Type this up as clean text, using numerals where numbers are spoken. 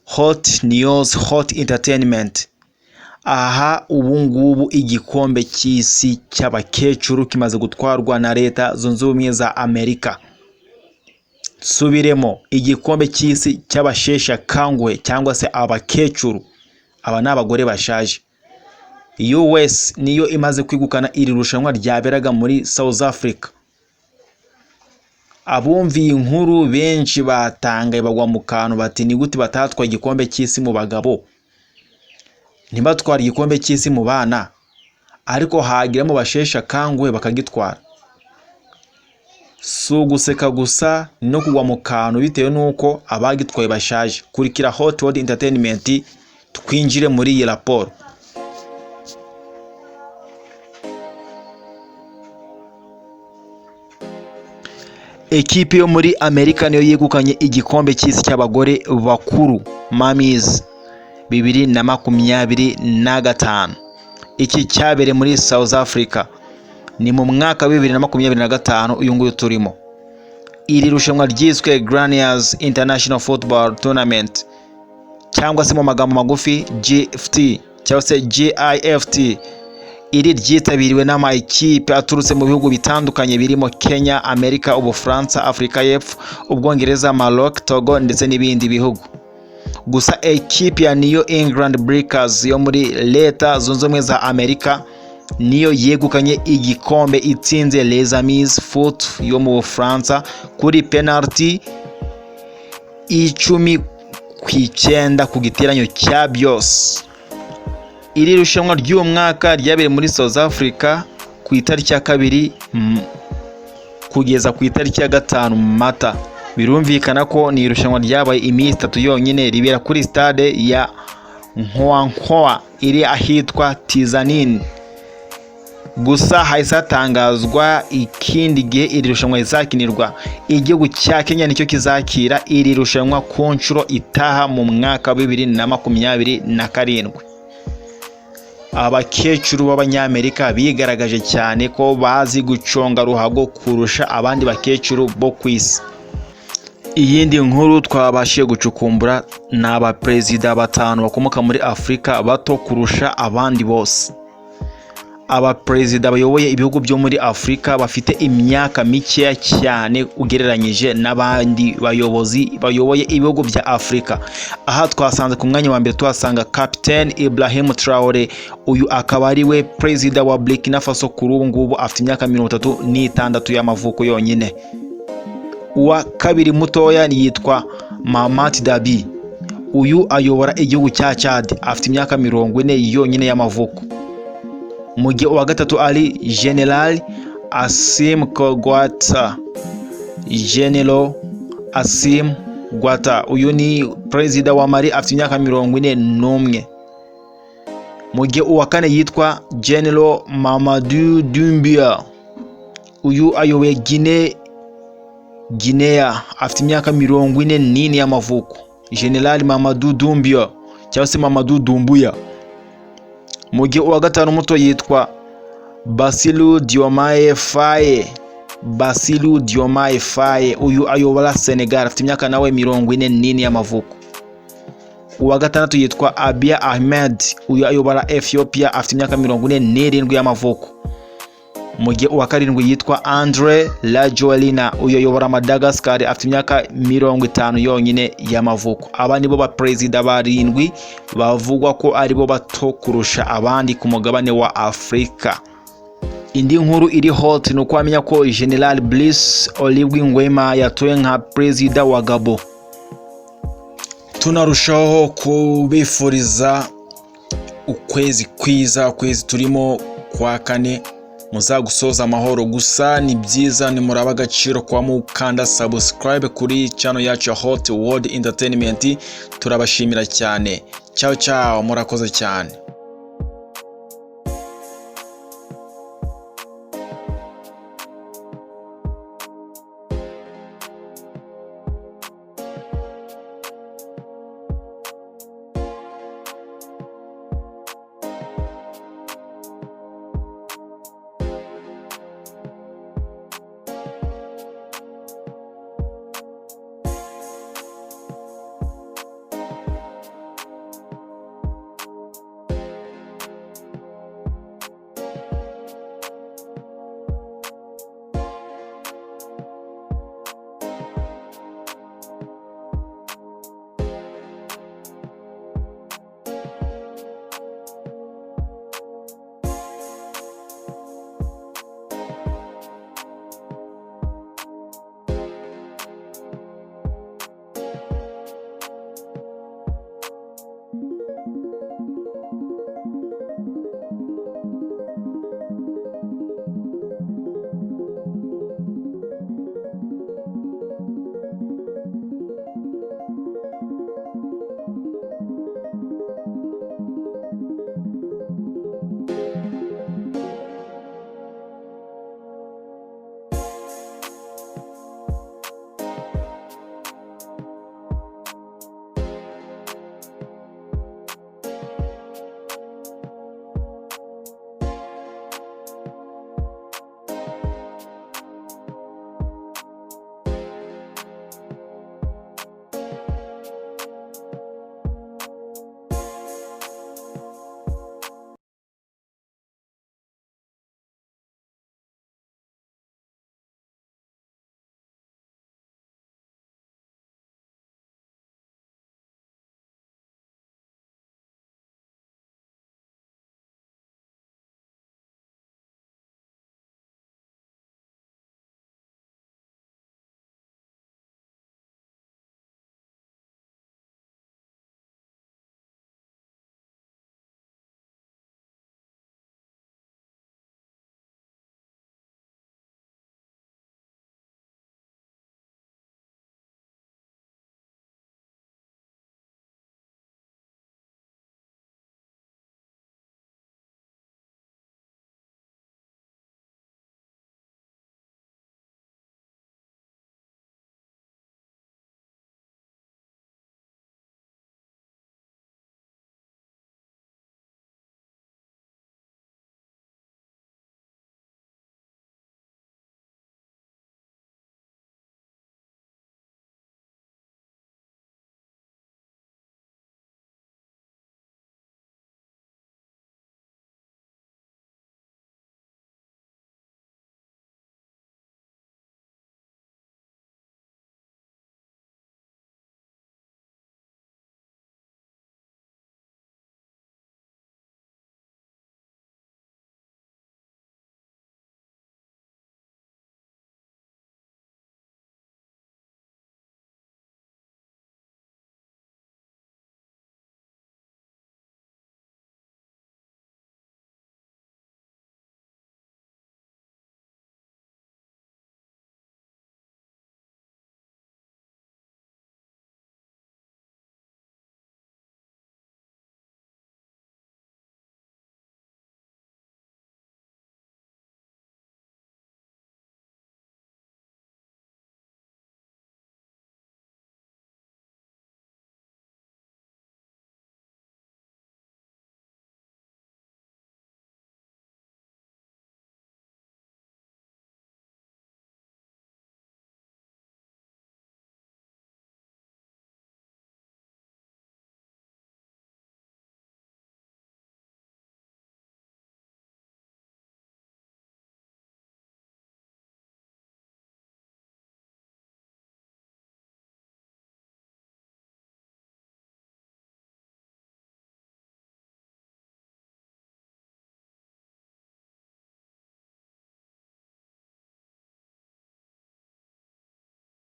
hot news, hot entertainment. Aha ubungubu igikombe cy'isi cy'abakecuru kimaze gutwarwa na leta zunze ubumwe za Amerika. Subiremo, igikombe cy'isi cy'abashesha kanguhe cyangwa se abakecuru, aba ni abagore bashaje. US niyo imaze kwegukana iri rushanwa ryaberaga muri South Africa. Abumviye inkuru benshi batangaye bagwa mu kantu bati ni gute batatwaye igikombe cy'isi mu bagabo, ntibatwara igikombe cy'isi mu bana, ariko hagiramo bashesha kanguhe bakagitwara. Si uguseka gusa no kugwa mu kantu bitewe n'uko abagitwaye bashaje. Kurikira Hot World Entertainment twinjire muri iyi raporo. Ekipe yo muri Amerika niyo yegukanye igikombe cy'isi cy'abagore bakuru Mummies 2025. Iki cyabereye muri South Africa ni mu mwaka wa 2025 uyu nguyu turimo. Iri rushanwa ryiswe Grannies International Football Tournament cyangwa se mu magambo magufi GFT cyangwa se GIFT. Iri ryitabiriwe n'amakipe aturutse mu bihugu bitandukanye birimo Kenya, Amerika, Ubufaransa, Afrika y'Epfo, Ubwongereza, Maroc, Togo ndetse n'ibindi bihugu. Gusa ekipe ya New England Breakers yo muri leta zunze ubumwe za Amerika niyo yegukanye igikombe itsinze Les Amis Foot yo mu Bufaransa kuri penalty 10-9 ku giteranyo cya byose. Iri rushanwa ry'uwo mwaka ryabereye muri South Africa ku itariki ya 2 kugeza ku itariki ya 5 Mata. Birumvikana ko ni irushanwa ryabaye iminsi 3 yonyine, ribera kuri stade ya Nkhonkhoa iri ahitwa Tizanin. Gusa hahise hatangazwa ikindi gihe iri rushanwa rizakinirwa. Igihugu cya Kenya nicyo kizakira iri rushanwa ku nshuro itaha mu mwaka wa 2027. Abakecuru b'Abanyamerika bigaragaje cyane ko bazi guconga ruhago kurusha abandi bakecuru bo ku isi. Iyindi nkuru twabashije gucukumbura ni abaperezida 5 bakomoka muri Afurika bato kurusha abandi bose. Abaperezida bayoboye ibihugu byo muri Afurika bafite imyaka mikeya cyane ugereranyije n'abandi bayobozi bayoboye ibihugu bya Afurika. Aha twasanze ku mwanya wa mbere tuhasanga Captain Ibrahim Traoré. Uyu akaba ari we perezida wa Burkina Faso kuri ubu ngubu, afite imyaka 36 y'amavuko yonyine. Uwa kabiri mutoya yitwa Mahamat Dabi. Uyu ayobora igihugu cya Chad, afite imyaka 40 yonyine y'amavuko. Mu gihe uwa gatatu ari General Assimi Goïta. General Assimi Goïta uyu ni perezida wa Mali, afite imyaka 41. Mu gihe uwa kane yitwa General Mamadou Doumbia. Uyu ayoboye Guinea, afite imyaka 44 y'amavuko. General Mamadou Doumbia cyangwa se Mamadou Doumbouya. Mu gihe uwa gatanu muto yitwa Bassirou Diomaye Faye. Bassirou Diomaye Faye uyu ayobora Senegal, afite imyaka nawe 44 y'amavuko. Uwa gatandatu yitwa Abiy Ahmed. Uyu ayobora Ethiopia, afite imyaka 47 y'amavuko. Mu gihe uwa karindwi yitwa André Rajoelina. Uyu ayobora Madagascar, afite imyaka 50 yonyine y'amavuko. Aba nibo ba perezida barindwi bavugwa ko ari bo bato kurusha abandi ku mugabane wa Afrika. Indi nkuru iri hot no kwamenya ko General Brice Oligui Nguema yatowe nka perezida wa Gabon. Tunarushaho kubifuriza ukwezi kwiza, ukwezi turimo kwa 4 muzagusoza amahoro. Gusa ni byiza ni muraba agaciro kwa mukanda subscribe kuri channel yacu ya Hot World Entertainment. Turabashimira cyane. Ciao ciao, murakoze cyane.